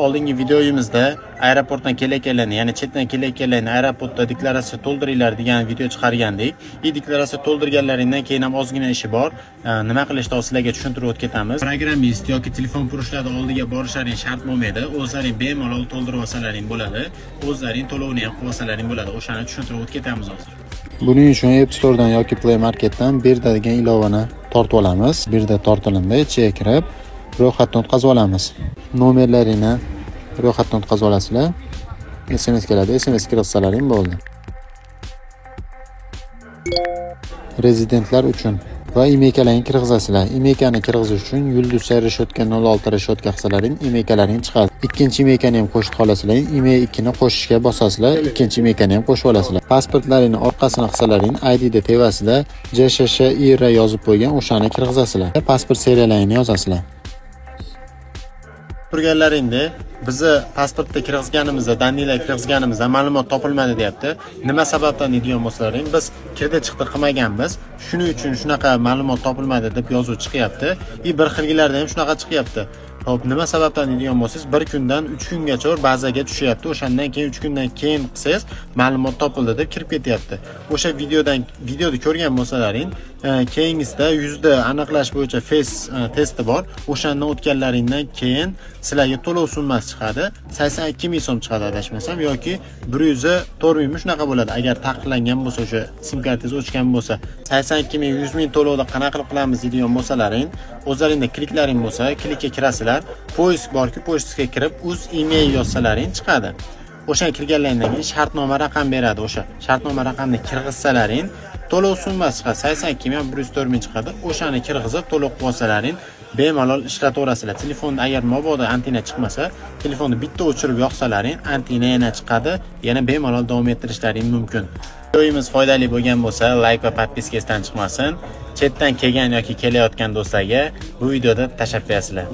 Oldingi videoyimizda aeroportdan kelayotganlarni, ya'ni chetdan kelayotganlarni aeroportda deklaratsiya to'ldiringlar degan video chiqargandik. Deklaratsiya to'ldirganlaringdan keyin ham ozgina ishi bor. Nima qilishni sizlarga tushuntirib o'tib ketamiz. Programmist yoki telefon furushlarda oldiga borishlaring shart bo'lmaydi. O'zlaring bemalol to'ldirib olsalaring bo'ladi. O'zlaring to'lovni ham qilib olsalaring bo'ladi. O'shani tushuntirib o'tib ketamiz hozir. Buning uchun App Store'dan yoki Play Marketdan Birda degan ilovani tortib olamiz. Birda tortilindi, ichiga kirib ro'yxatdan o'tkazib olamiz. Nomerlarini ro'yxatdan o'tkazib olasizlar. SMS keladi, SMS kiritsalar bo'ldi. Rezidentlar uchun va emaillarni kirgizasizlar. Emailni kirgizish uchun yulduz reshotka 06 reshotka qilsalaring emaillarning chiqadi. Ikkinchi emailni ham qo'shib qolasizlar. Email 2 ni qo'shishga bosasizlar, ikkinchi emailni ham qo'shib olasizlar. Pasportlaringni orqasini qilsalaring ID da tevasizlar, JSHIR yozib qo'ygan o'shani kirgizasizlar. Pasport seriyalarini yozasizlar. Turganlaringda bizni pasportda kirgizganimizda, daniylar kirgizganimizda ma'lumot topilmadi deyapti. Nima sababdan deydigan bo'lsalaring, biz kirdi chiqdi qilmaganmiz. Shuning uchun shunaqa ma'lumot topilmadi deb yozuv chiqyapti. Bir xilgilarda ham shunaqa chiqyapti. Xo'p, nima sababdan deydigan bo'lsangiz, 1 kundan 3 kungacha bazaga tushyapti. O'shandan keyin 3 kundan keyin qilsangiz, ma'lumot topildi deb kirib ketyapti. O'sha videoda ko'rgan bo'lsalaring, keyingisida yuzda aniqlash bo'yicha face testi bor. O'shandan o'tganlaringdan keyin sizlarga to'lov summasi chiqadi. 82 ming so'm chiqadi adashmasam yoki 104 ming shunaqa bo'ladi. Agar taqiqlangan bo'lsa, o'sha sim kartangiz o'chgan bo'lsa, 82 ming 100 ming to'lovda qanaqa qilamiz deydigan bo'lsalaring, o'zlaringda kliklaring bo'lsa, klikka kirasizlar. Poisk borki, poiskga kirib uz email yozsalaring chiqadi. O'sha kirganlaringdan keyin shartnoma raqam beradi. O'sha shartnoma raqamni kirgizsalaring, to'lov summasi chiqadi. 82 ming 104 ming chiqadi. O'shani kirgizib to'lov qilib olsalaring, bemalol ishlataverasizlar. Telefonda agar mabodo antenna chiqmasa, telefonni bitta o'chirib yoqsalaring, antenna yana chiqadi. Yana bemalol davom ettirishlaring mumkin. Videoyimiz foydali bo'lgan bo'lsa, like va podpiska esdan chiqmasin. Chetdan kelgan yoki kelayotgan do'stlarga bu videoda tashlab qo'yasizlar.